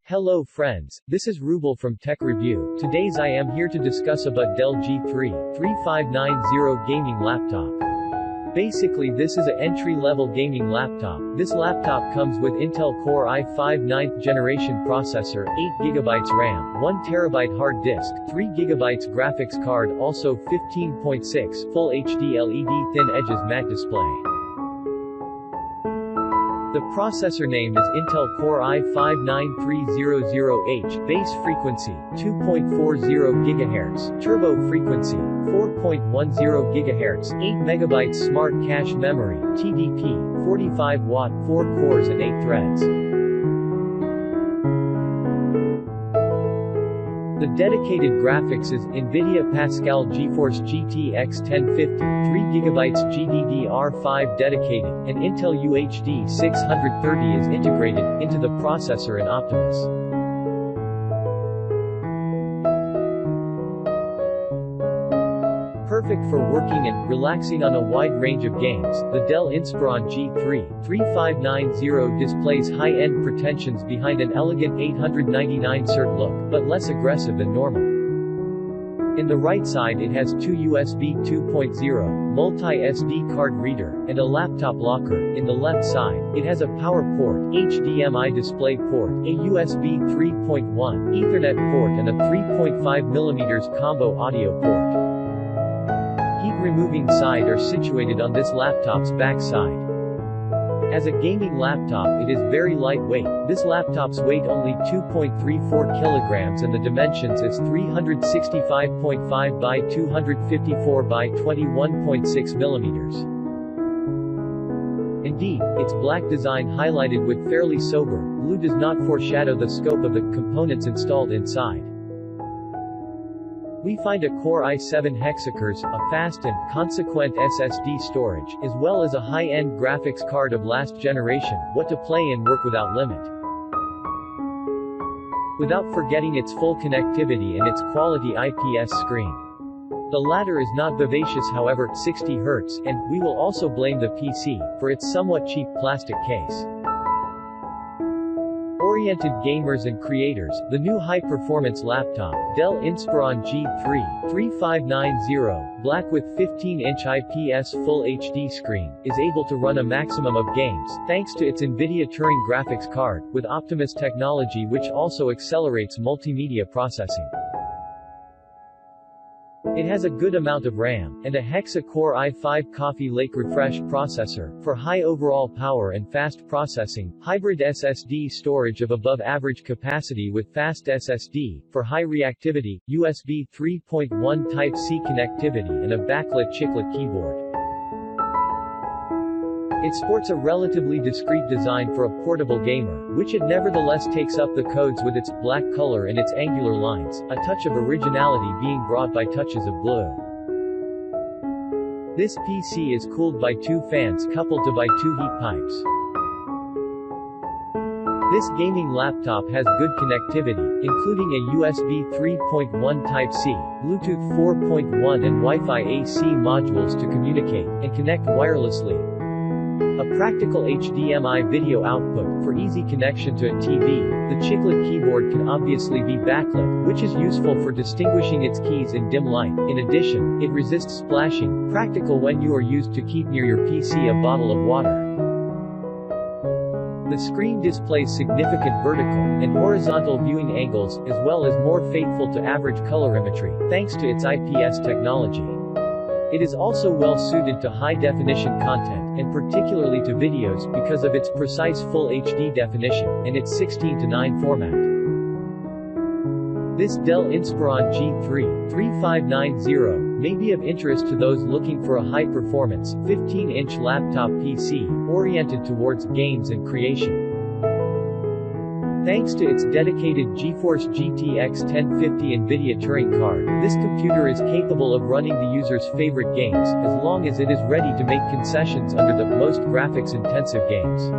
Hello friends, this is Rubel from Tech Review. Today's I am here to discuss about Dell G3 3590 gaming laptop. Basically this is a entry-level gaming laptop. This laptop comes with Intel Core i5 9th generation processor, 8GB RAM, 1TB hard disk, 3GB graphics card, also 15.6 Full HD LED thin edges matte display. The processor name is Intel Core i5-9300H, base frequency, 2.40 GHz, turbo frequency, 4.10 GHz, 8MB smart cache memory, TDP, 45 watt, 4 cores and 8 threads. The dedicated graphics is NVIDIA Pascal GeForce GTX 1050, 3GB GDDR5 dedicated, and Intel UHD 630 is integrated into the processor in Optimus. Perfect for working and relaxing on a wide range of games, the Dell Inspiron G3 3590 displays high-end pretensions behind an elegant 899 cert look, but less aggressive than normal. In the right side it has two USB 2.0, multi-SD card reader, and a laptop locker. In the left side, it has a power port, HDMI display port, a USB 3.1, Ethernet port and a 3.5mm combo audio port. Heat-removing side are situated on this laptop's back side. As a gaming laptop it is very lightweight. This laptop's weight only 2.34 kilograms and the dimensions is 365.5 by 254 by 21.6 millimeters. Indeed, its black design highlighted with fairly sober blue does not foreshadow the scope of the components installed inside. We find a Core i7 Hexa Core, a fast and consequent SSD storage, as well as a high-end graphics card of last generation, what to play and work without limit. Without forgetting its full connectivity and its quality IPS screen. The latter is not vivacious, however, 60 Hz, and we will also blame the PC for its somewhat cheap plastic case. Oriented gamers and creators, the new high-performance laptop, Dell Inspiron G3 3590, black with 15-inch IPS Full HD screen, is able to run a maximum of games, thanks to its NVIDIA Turing graphics card, with Optimus technology which also accelerates multimedia processing. It has a good amount of RAM, and a Hexa Core i5 Coffee Lake Refresh processor, for high overall power and fast processing, hybrid SSD storage of above average capacity with fast SSD, for high reactivity, USB 3.1 Type-C connectivity and a backlit chiclet keyboard. It sports a relatively discreet design for a portable gamer, which it nevertheless takes up the codes with its black color and its angular lines, a touch of originality being brought by touches of blue. This PC is cooled by two fans coupled to by two heat pipes. This gaming laptop has good connectivity, including a USB 3.1 Type-C, Bluetooth 4.1 and Wi-Fi AC modules to communicate and connect wirelessly. A practical HDMI video output, for easy connection to a TV. The chiclet keyboard can obviously be backlit, which is useful for distinguishing its keys in dim light. In addition, it resists splashing, practical when you are used to keep near your PC a bottle of water. The screen displays significant vertical and horizontal viewing angles, as well as more faithful to average colorimetry, thanks to its IPS technology. It is also well suited to high-definition content, and particularly to videos because of its precise Full HD definition, and its 16:9 format. This Dell Inspiron G3 3590 may be of interest to those looking for a high-performance, 15-inch laptop PC, oriented towards games and creation. Thanks to its dedicated GeForce GTX 1050 NVIDIA Turing card, this computer is capable of running the user's favorite games, as long as it is ready to make concessions under the most graphics-intensive games.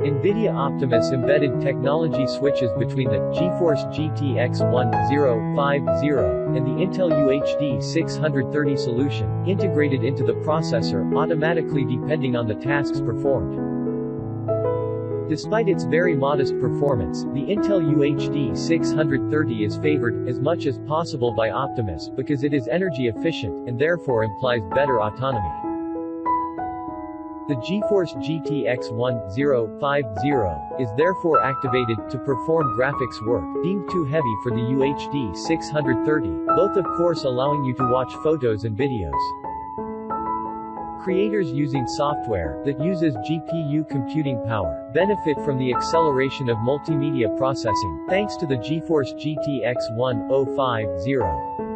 NVIDIA Optimus embedded technology switches between the GeForce GTX 1050 and the Intel UHD 630 solution, integrated into the processor, automatically depending on the tasks performed. Despite its very modest performance, the Intel UHD 630 is favored, as much as possible by Optimus, because it is energy efficient, and therefore implies better autonomy. The GeForce GTX 1050 is therefore activated to perform graphics work, deemed too heavy for the UHD 630, both of course allowing you to watch photos and videos. Creators using software that uses GPU computing power benefit from the acceleration of multimedia processing, thanks to the GeForce GTX 1050.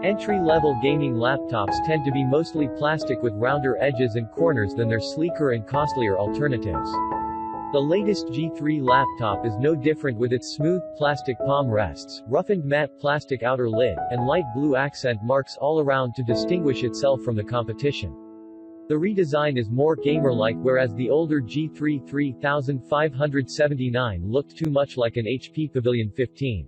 Entry-level gaming laptops tend to be mostly plastic with rounder edges and corners than their sleeker and costlier alternatives. The latest G3 laptop is no different, with its smooth plastic palm rests, roughened matte plastic outer lid, and light blue accent marks all around to distinguish itself from the competition. The redesign is more gamer-like, whereas the older G3 3579 looked too much like an HP Pavilion 15.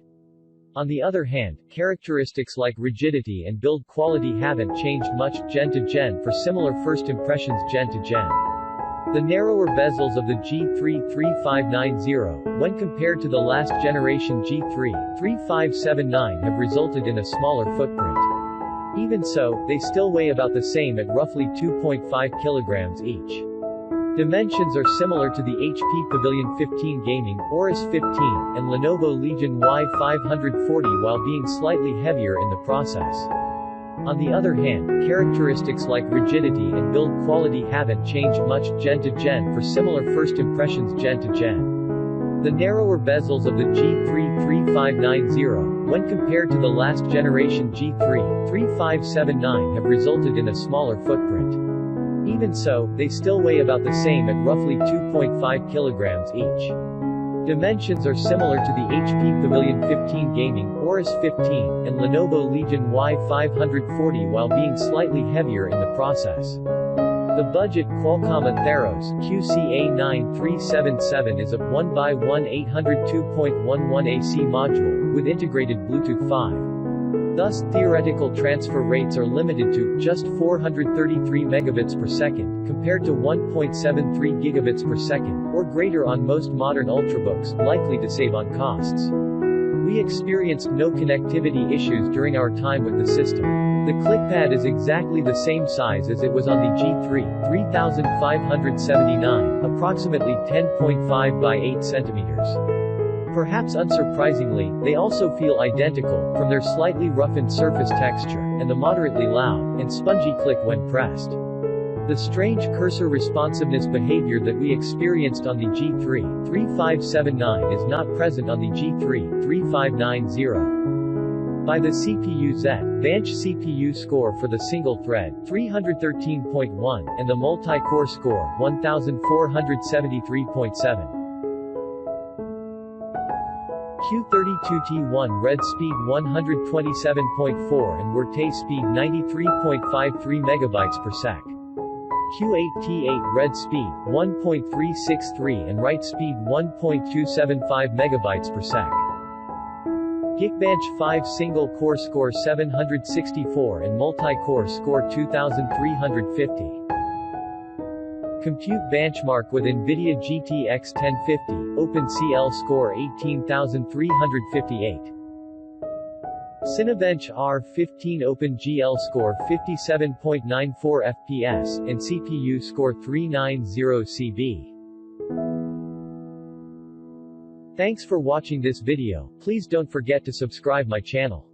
On the other hand, characteristics like rigidity and build quality haven't changed much gen to gen for similar first impressions gen to gen. The narrower bezels of the G3 3590, when compared to the last generation G3 3579, have resulted in a smaller footprint. Even so, they still weigh about the same at roughly 2.5 kilograms each. Dimensions are similar to the HP Pavilion 15 Gaming, Aorus 15, and Lenovo Legion Y540, while being slightly heavier in the process. On the other hand, characteristics like rigidity and build quality haven't changed much gen to gen for similar first impressions gen to gen. The narrower bezels of the G3 3590, when compared to the last generation G3 3579, have resulted in a smaller footprint. Even so, they still weigh about the same at roughly 2.5 kilograms each. Dimensions are similar to the HP Pavilion 15 Gaming, Aorus 15, and Lenovo Legion Y540, while being slightly heavier in the process. The budget Qualcomm Atheros QCA9377 is a 1x1 802.11 AC module, with integrated Bluetooth 5. Thus, theoretical transfer rates are limited to just 433 megabits per second, compared to 1.73 gigabits per second, or greater on most modern ultrabooks, likely to save on costs. We experienced no connectivity issues during our time with the system. The ClickPad is exactly the same size as it was on the G3 3579, approximately 10.5 by 8 centimeters. Perhaps unsurprisingly, they also feel identical, from their slightly roughened surface texture, and the moderately loud and spongy click when pressed. The strange cursor responsiveness behavior that we experienced on the G3 3579 is not present on the G3 3590. By the CPU-Z, bench CPU score for the single-thread, 313.1, and the multi-core score, 1473.7. Q32T1 read speed 127.4 and write speed 93.53 megabytes per sec. Q8T8 read speed 1.363 and write speed 1.275 megabytes per sec. Geekbench 5 single-core score 764 and multi-core score 2350. Compute benchmark with NVIDIA GTX 1050, OpenCL score 18358. Cinebench R15 OpenGL score 57.94 FPS, and CPU score 390 CB. Thanks for watching this video. Please don't forget to subscribe my channel.